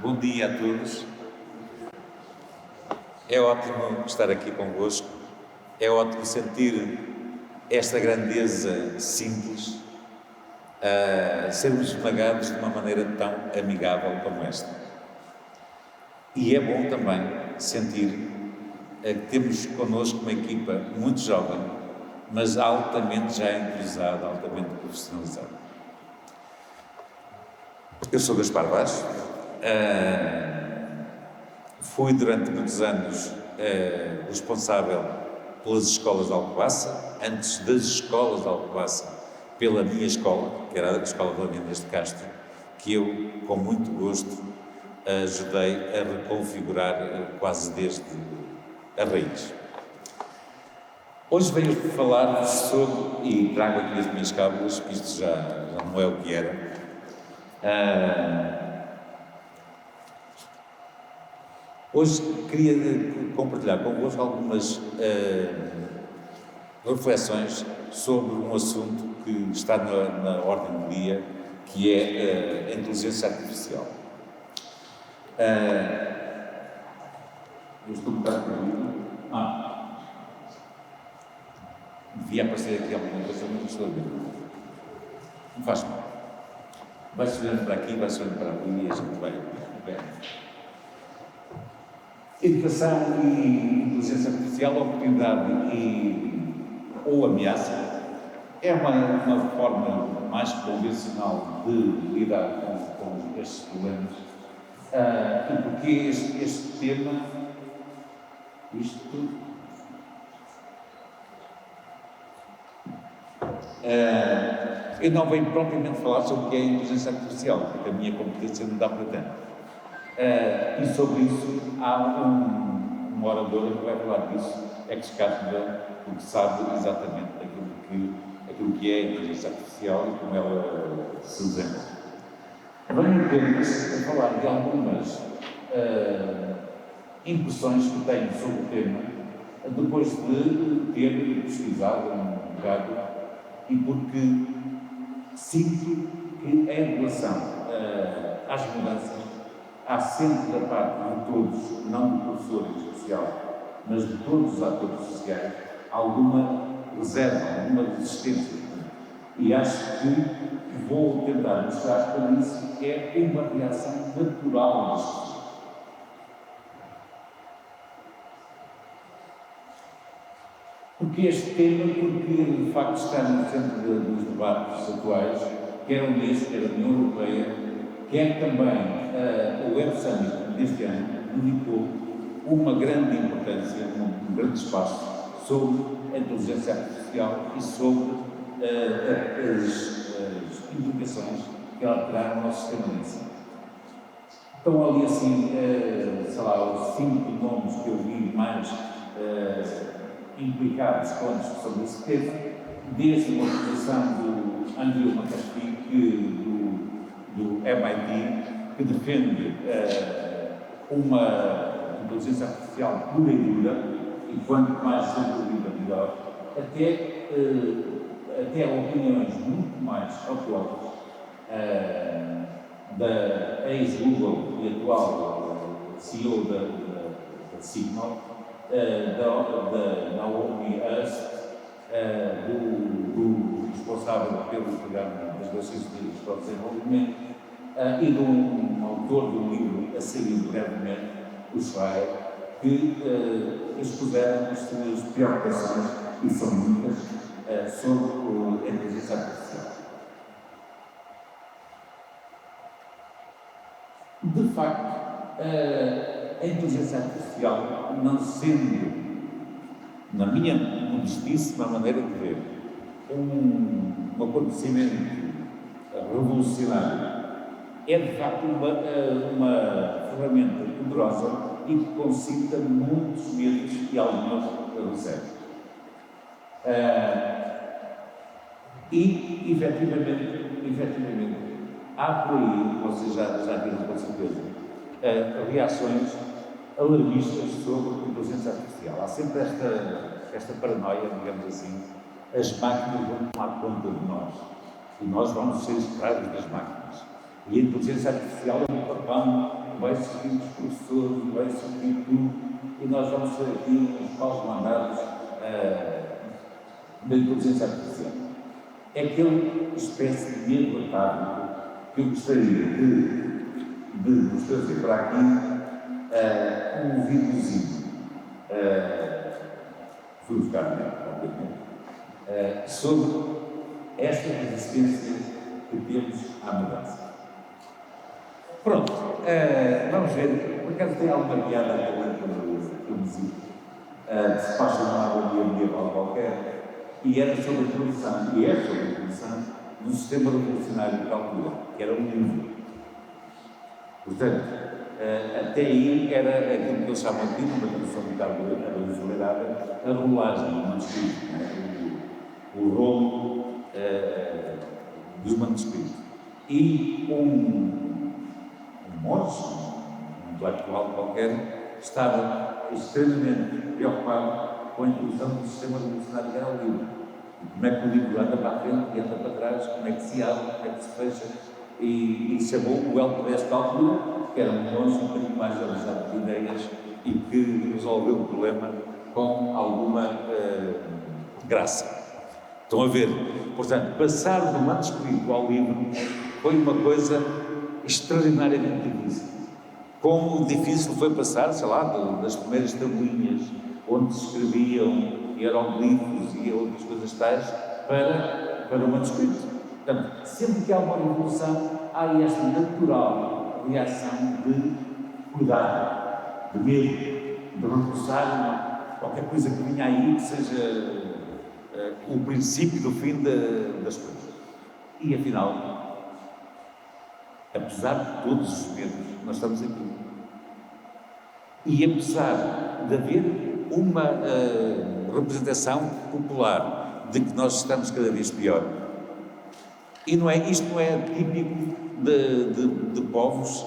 Bom dia a todos. É ótimo estar aqui convosco. É ótimo sentir esta grandeza simples, sermos esmagados de uma maneira tão amigável como esta. E é bom também sentir que temos connosco uma equipa muito jovem, mas altamente já entrosada, altamente profissionalizada. Eu sou Gaspar Vaz, fui durante muitos anos responsável pelas escolas de Alcobaça, antes das escolas de Alcobaça, pela minha escola, que era a Escola de Laminas de Castro, que eu, com muito gosto, ajudei a reconfigurar quase desde a raiz. Hoje venho falar sobre, e trago aqui as minhas cábulas, que isto já não é o que era. Hoje queria compartilhar convosco algumas reflexões sobre um assunto que está na ordem do dia, que é a inteligência artificial. Eu estou um bocado perdido. Devia aparecer aqui alguma coisa, mas não estou a ver. Não faz mal. Vai-se olhando para aqui, vai-se olhando para ali e a gente vai bem. Educação e inteligência artificial, oportunidade ou ameaça, é uma forma mais convencional de lidar com estes problemas. E porque este tema, eu não venho propriamente falar sobre o que é a inteligência artificial, porque a minha competência não dá para tanto. E sobre isso há um orador que vai falar disso, ex-cátedra, porque sabe exatamente aquilo que é a inteligência artificial e como ela se desenvolve. Venho apenas a falar de algumas impressões que tenho sobre o tema, depois de ter pesquisado um bocado, e porque sinto que em relação às mudanças há sempre da parte de todos, não do professor em especial, mas de todos os atores sociais, alguma reserva, alguma resistência. E acho que vou tentar mostrar para isso que é uma reação natural das pessoas. Porque este tema, porque de facto está no centro dos debates atuais, quer o mês, quer a União Europeia, quer também o Web Summit deste ano, dedicou uma grande importância, um grande espaço sobre a inteligência artificial e sobre as implicações que ela terá no nosso sistema de ensino. Estão ali assim, sei lá, os 5 nomes que eu vi mais implicados com a discussão desse tema, desde uma posição do Andrew McAfee, do MIT, que defende uma inteligência artificial pura e dura, e quanto mais desenvolvida, melhor, até opiniões muito mais cautelosas da ex-Google e atual CEO da Signal, da Naomi Ernst, do responsável pelo programa das Nações Unidas para o Desenvolvimento, e de um autor do livro a sair brevemente, o Schreier, que expuseram as suas preocupações, e são muitas, sobre a inteligência artificial. De facto, a inteligência artificial, não sendo, na minha modestíssima maneira de ver, um acontecimento revolucionário, é de facto uma ferramenta poderosa e que concita muitos medos e algumas reservas. E, efetivamente, há por aí, vocês já viram com certeza, reações alarmistas sobre a inteligência artificial. Há sempre esta paranoia, digamos assim, as máquinas vão tomar conta de nós e nós vamos ser escravos das máquinas. E a inteligência artificial é um papão vai subir os professores, vai subir tudo, e nós vamos ser aqui uns paus mandados da inteligência artificial. É aquela espécie de medo atávico que eu gostaria de vos trazer para aqui um videozinho. Fui buscar, obviamente, sobre esta resistência que temos à mudança. Pronto, vamos ver, por acaso tem alguma piada que eu me dizia, que se passa numa agonia medieval qualquer, e era sobre a produção, e é sobre a produção do sistema revolucionário de altura, que era um livro. Portanto, até aí era aquilo que eles chamam aqui, numa tradução muito brasileirada, a rolagem do manuscrito, o rolo dos manuscritos. E um monge, um intelectual qualquer, estava extremamente preocupado com a introdução do sistema revolucionário que era o livro. E como é que o livro anda para a frente e anda para trás, como é que se abre, como é que se fecha. E chamou o Elco da altura, que era um monge um bocadinho mais realizado de ideias e que resolveu o problema com alguma graça. Estão a ver? Portanto, passar do manuscrito ao livro foi uma coisa extraordinariamente difícil. Como difícil foi passar, sei lá, das primeiras tabuinhas onde se escreviam hieroglifos e outras coisas tais para o manuscrito. Portanto, sempre que há uma revolução, há esta natural reação de cuidado, de medo, de reforçar qualquer coisa que vinha aí que seja o princípio do fim das coisas. E afinal, apesar de todos os medos, nós estamos aqui. E apesar de haver uma representação popular de que nós estamos cada vez pior, e isto não é típico de povos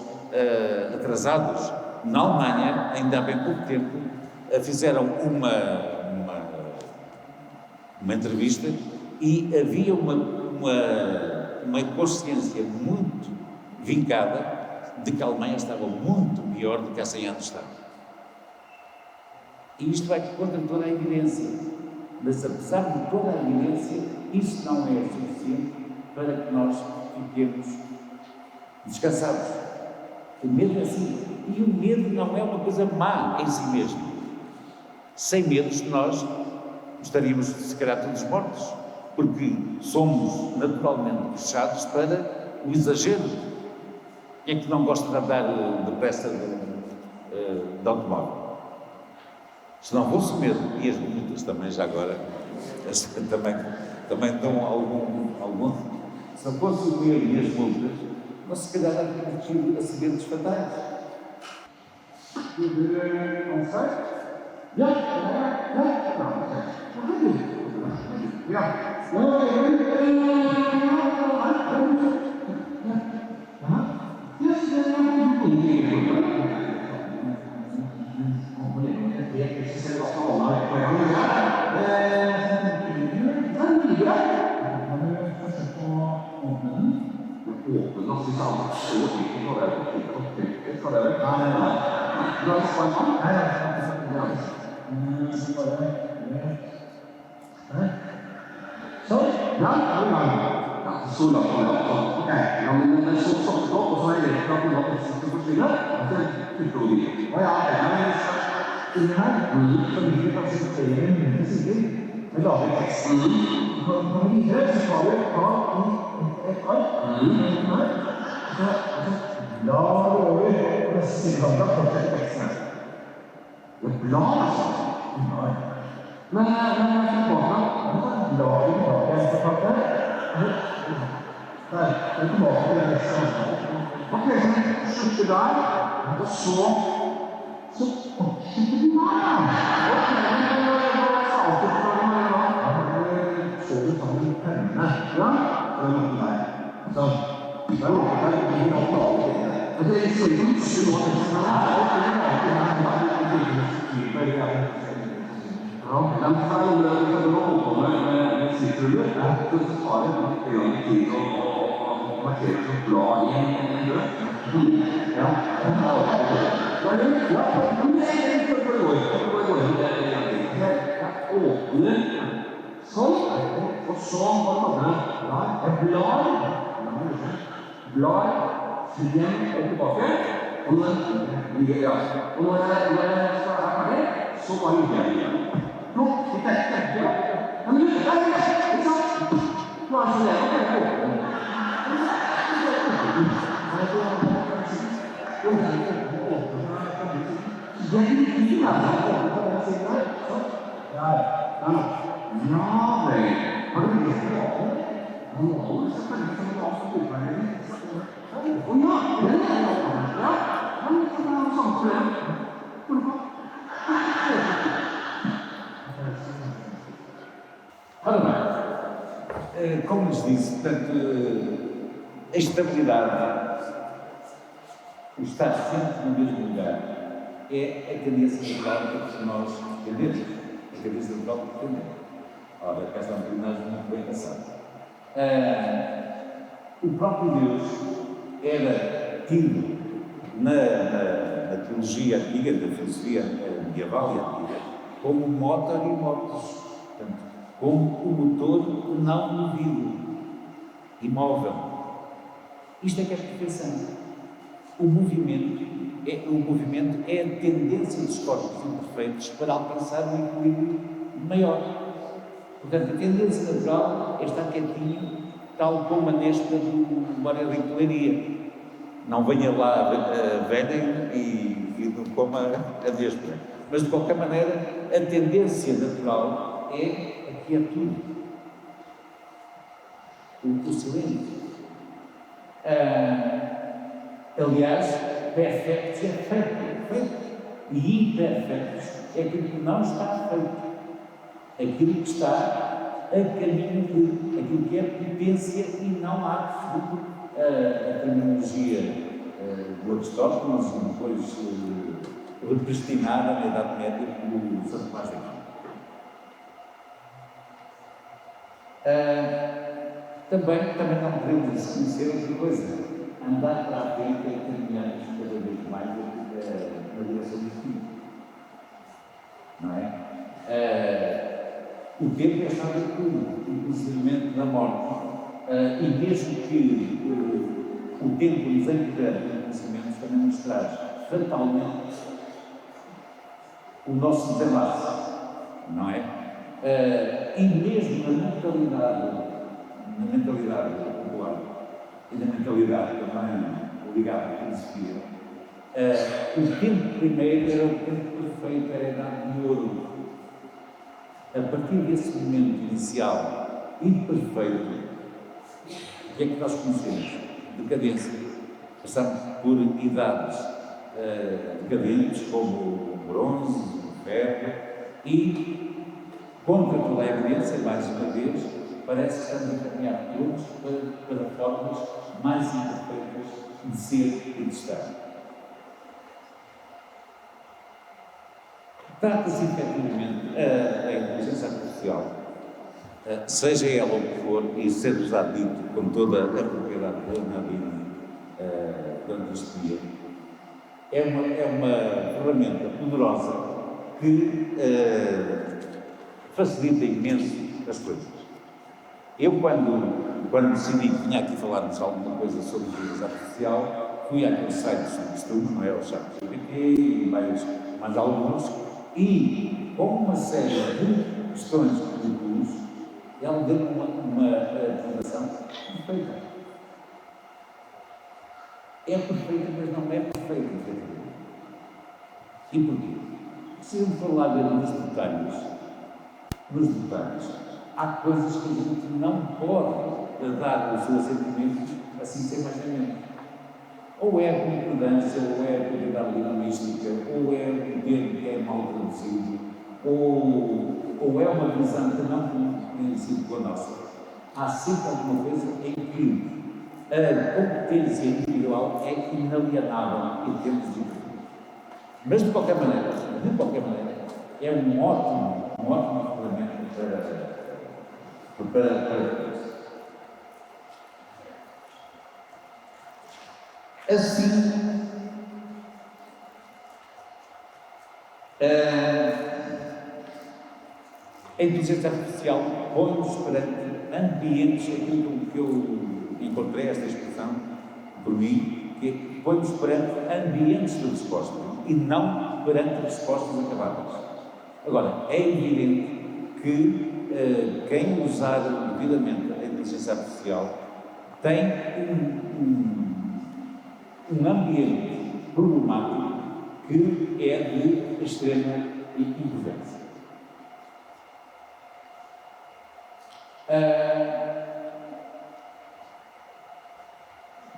atrasados. Na Alemanha, ainda há bem pouco tempo, fizeram uma entrevista e havia uma consciência muito vincada de que a Alemanha estava muito pior do que há 100 anos estava. E isto vai contra toda a evidência. Mas apesar de toda a evidência, isso não é suficiente para que nós fiquemos descansados. O medo é assim. E o medo não é uma coisa má em si mesmo. Sem medos, nós estaríamos, se calhar, todos mortos. Porque somos naturalmente fechados para o exagero. Quem é que não gosta de andar depressa de automóvel? Se não fosse medo, e as multas também, já agora, também dão algum. Se não fosse o medo e as multas, nós se calhar teríamos tido acidentes fatais. Não sei? uma certa glória, entendeu? Olha, não sei nem foi por hoje, som og som og blod er blod siden er tilbake og når jeg skal ha det så var det igjen nå, sitter jeg men det er ikke sant nå er det ja, velho. Har du lyst til å ha det? Han holder seg ferdig som en annen utveien. Å ja, det er det. Ja, han har samme problem. Ora bem, como lhes disse, portanto, a estabilidade, o estar sempre no mesmo lugar, é a tendência natural que nós tendemos. A tendência natural que tendemos. Ora, cá está nós muito bem passado. O próprio Deus era tido na teologia antiga, na filosofia medieval e antiga, como motor e motus, portanto, como o motor não movido, imóvel. Isto é que é a perfeição. O movimento é a tendência dos corpos imperfeitos para alcançar um equilíbrio maior. Portanto, a tendência natural é estar quietinho, tal como a nesta do Mário da Encolheria. Não venha lá a velha e não coma a nesta. Mas, de qualquer maneira, a tendência natural é a quietude, o silêncio. Aliás, perfeitos é feito, e imperfeitos é aquilo que não está feito. Aquilo que está a caminho de aquilo que é potência e não há fruto. A terminologia do Aristóteles e depois repristinada na Idade Média pelo Santo Tomás de Aquino. Também não podemos esquecer outra coisa. Andar para a frente é caminharmos cada vez mais na direção do fim. Não é? O tempo é estar de tudo, inclusive da morte. E mesmo que o tempo nos encadre em conhecimentos, também nos traz fatalmente o nosso desenlace, não é? E mesmo na mentalidade popular e na mentalidade também ligada à filosofia, o tempo primeiro era o tempo perfeito, era a idade de ouro. A partir desse momento inicial imperfeito, o que é que nós conhecemos? Decadência. Passamos por idades decadentes, como o bronze, o ferro, e, contra toda a evidência, mais uma vez, parece que estamos a caminhar todos para formas mais imperfeitas de ser e de estar. Trata-se efetivamente a inteligência artificial, seja ela o que for, e ser já dito com toda a propriedade da Nadine durante este dia, é uma ferramenta poderosa que facilita imenso as coisas. Eu, quando decidi que vinha aqui falar-nos alguma coisa sobre inteligência artificial, fui àqueles sites do costume, não é? O ChatGPT e mais alguns, e com uma série de questões que propus, ela deu uma apresentação perfeita. É perfeita, mas não é perfeita. E porquê? Se eu for lá ver nos detalhes, há coisas que a gente não pode dar o seu assentimento assim sem mais nem menos. Ou é a concordância, ou é a qualidade linguística, ou é o poder que é mal traduzido, ou é uma visão que não coincide com a nossa. Há sempre alguma coisa em que a competência individual é inalienável em termos de vida. Mas, de qualquer maneira, é um ótimo ferramenta para Assim, a inteligência artificial põe-nos perante ambientes, aquilo que eu encontrei, esta expressão, por mim, que é, põe-nos perante ambientes de resposta e não perante respostas acabadas. Agora, é evidente que quem usar devidamente a inteligência artificial tem um ambiente problemático que é de extrema importância.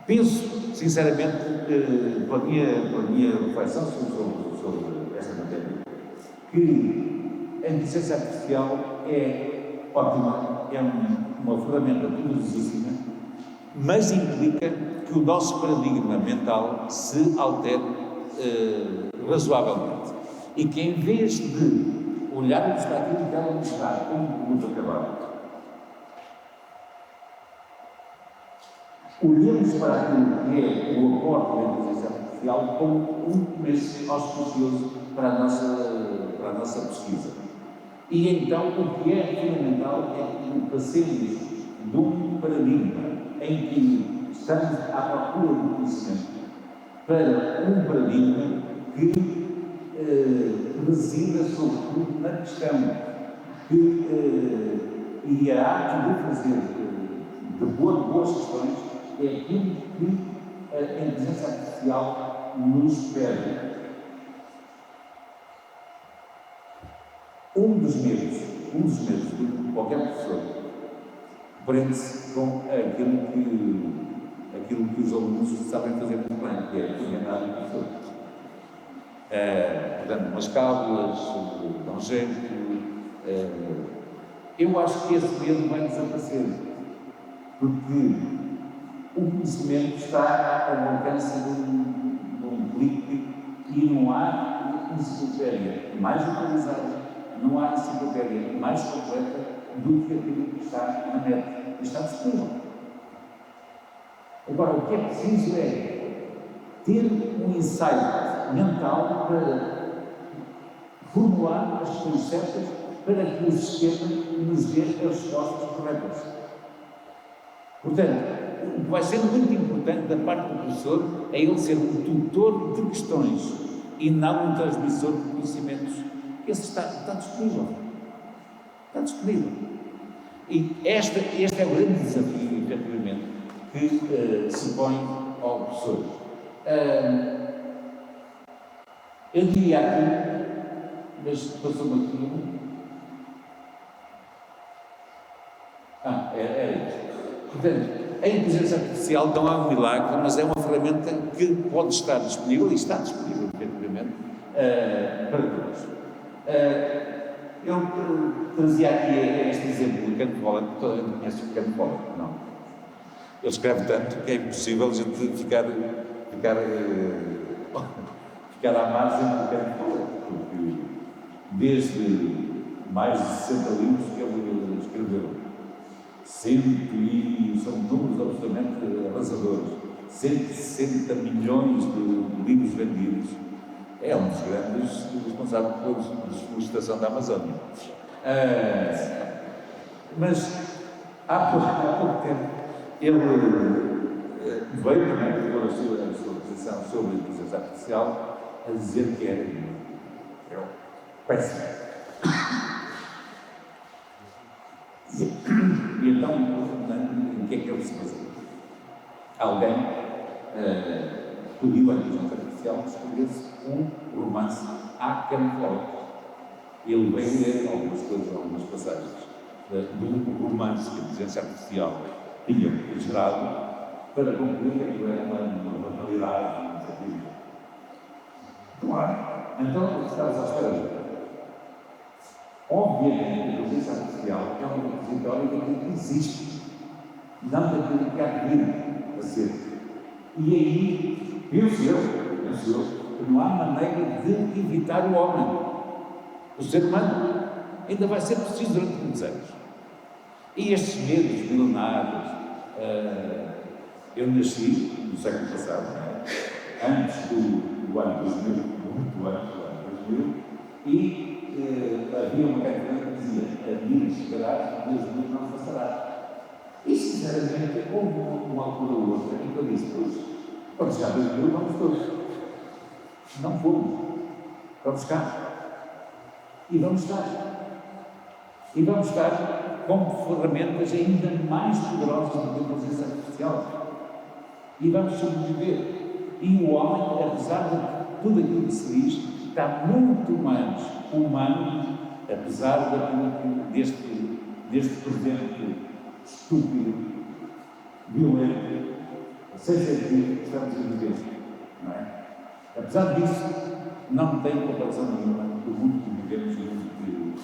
Penso, sinceramente, pela minha reflexão sobre esta matéria, que a inteligência artificial é ótima, é uma ferramenta poderosíssima, mas implica que o nosso paradigma mental se altere razoavelmente. E que em vez de olharmos para aquilo que ela nos dá como produto acabado, olhemos para aquilo que é o aporte da inteligência artificial como um começo auspicioso para a nossa pesquisa. E então o que é fundamental é que passemos de um paradigma em que estamos à procura do conhecimento para um paradigma que resida sobretudo na questão que e a arte de fazer, de pôr boas questões, é aquilo que a inteligência artificial nos pede. Um dos medos de qualquer professor prende-se com aquilo que os alunos sabem fazer muito bem, que é orientar o professor. Portanto, umas cábulas, dá um jeito. Eu acho que esse medo vai desaparecer, porque o conhecimento está ao alcance de um clique e não há enciclopédia mais localizada, não há enciclopédia mais completa do que aquilo que está na net. Está disponível. Agora, o que é preciso é ter um insight mental para formular as questões certas para que o sistema nos dê as respostas corretas. Portanto, o que vai ser muito importante da parte do professor é ele ser um tutor de questões e não um transmissor de conhecimentos. Esse está disponível. Está disponível. E este é o grande desafio, efetivamente, que se põe ao professor. Eu diria aqui, mas passou-me aqui era isto. Portanto, a inteligência artificial não é um milagre, mas é uma ferramenta que pode estar disponível e está disponível, efetivamente, para todos. Eu trazia aqui este exemplo do Ken Follett, toda a gente conhece o Ken Follett, não? Ele escreve tanto que é impossível a gente ficar à margem do Ken Follett, porque desde mais de 60 livros que ele escreveu, são números absolutamente arrasadores, 160 milhões de livros vendidos, é um dos grandes responsáveis pela desflorestação da Amazónia. Mas há pouco tempo ele veio também pôr a sua posição sobre a inteligência artificial a dizer que era péssimo. E então, o que é que ele se fazia? Alguém pediu à inteligência artificial que escrevesse um romance à Ken Follett. Ele veio ler algumas coisas, algumas passagens do romance que a inteligência artificial tinha gerado para concluir que aquilo era uma banalidade. Claro. Então, estamos à espera. Obviamente, a inteligência artificial é uma repositória daquilo que existe, não daquilo que há de vir a ser. E aí, penso eu, que não há maneira de evitar o homem, o ser humano. Ainda vai ser preciso durante muitos anos. E estes medos milenares, Eu nasci no século passado, antes do ano 2000, muito antes do ano 2000, e havia uma cantiga que dizia: a mim chegarás, Deus de mim não passará. E, sinceramente, houve uma altura ou outra em que eu disse: pois, quando chegar 2000, vamos todos. Não fomos. Vamos cá. E vamos estar. E vamos estar com ferramentas ainda mais poderosas do que a inteligência artificial. E vamos sobreviver. E o homem, apesar de tudo aquilo que se diz, está muito mais humano, apesar deste presente estúpido, violento, sem sentido que estamos a viver. Não é? Apesar disso, não tem comparação nenhuma do mundo que vivemos e do mundo que...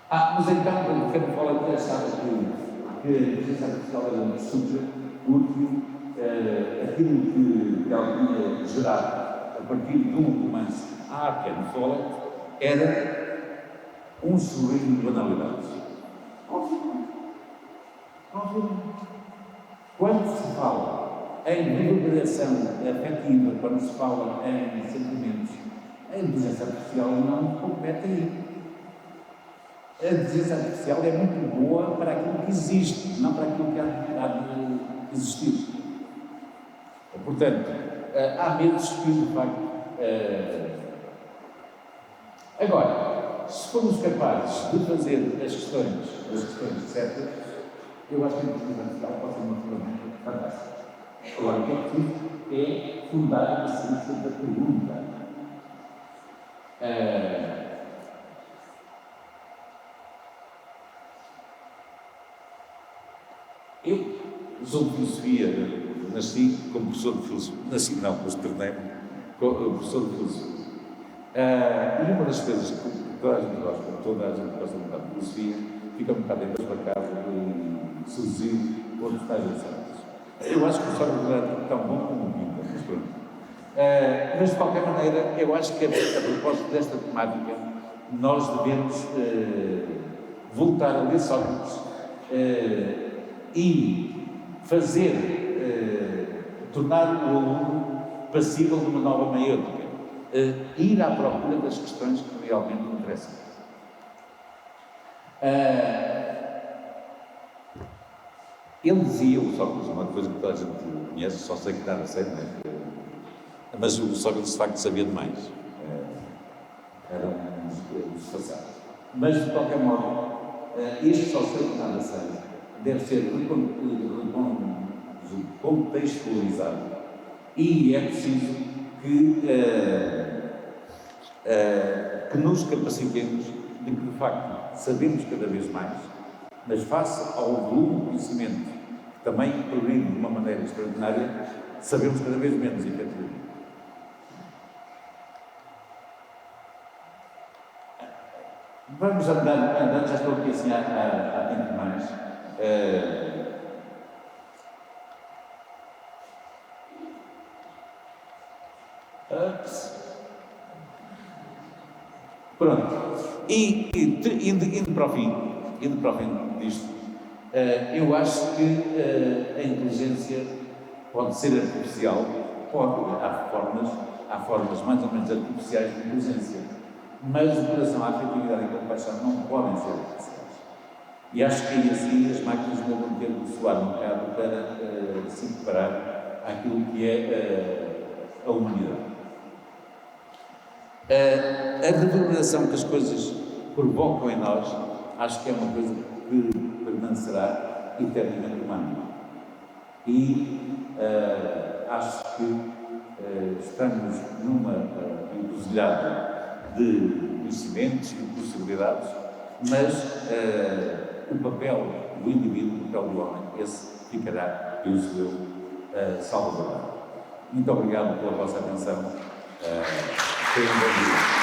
mas então, quando quero falar até achava que a inteligência artificial era muito estúpida, porque aquilo que ela tinha gerado a partir de um romance Ken Follett era um sorriso de banalidades. Quando se fala em reverberação afetiva, quando se fala em sentimentos, a inteligência artificial não compete aí. A inteligência artificial é muito boa para aquilo que existe, não para aquilo que há de existir. Portanto, há medos que, de facto... Agora, se formos capazes de fazer as questões certas, eu acho que a inteligência artificial pode ser uma ferramenta fantástica. Agora, o que é preciso é fundar a ciência da pergunta. Eu sou de filosofia, nasci como professor de filosofia. Nasci não, mas tornei-me professor de filosofia. E uma das coisas que toda a gente gosta um bocado de filosofia, fica um bocado embasbacado e seduzido por tais assuntos. Eu acho que o Sócrates era tão bom como o Pinto, mas pronto. Mas de qualquer maneira, eu acho que a propósito desta temática, nós devemos voltar a ler Sócrates e tornar o aluno passível de uma nova maiêutica. Ir à procura das questões que realmente interessam. Ele dizia, o Sócrates, uma coisa que toda a gente conhece, só sei que nada sei, não é? Mas o Sócrates de facto sabia demais. Era um disfarçado. Mas, de qualquer modo, este só sei que nada sei deve ser contextualizado e é preciso que nos capacitemos de que, de facto, sabemos cada vez mais, mas face ao volume de conhecimento que também progride de uma maneira extraordinária, sabemos cada vez menos, efetivamente. Vamos andando, já estou aqui assim há tempo mais. Pronto. E indo para o fim disto, eu acho que a inteligência pode ser artificial, há formas mais ou menos artificiais de inteligência, mas o coração, a afetividade e a compaixão não podem ser artificiais. E acho que assim as máquinas vão ter de soar um bocado para se preparar àquilo que é a humanidade. A reverberação que as coisas provocam em nós, acho que é uma coisa que permanecerá eternamente humana. E acho que estamos numa encruzilhada de conhecimentos e de possibilidades, mas o papel do indivíduo, o papel do homem, esse ficará, penso eu, salvaguardado. Muito obrigado pela vossa atenção. Foi um bom dia.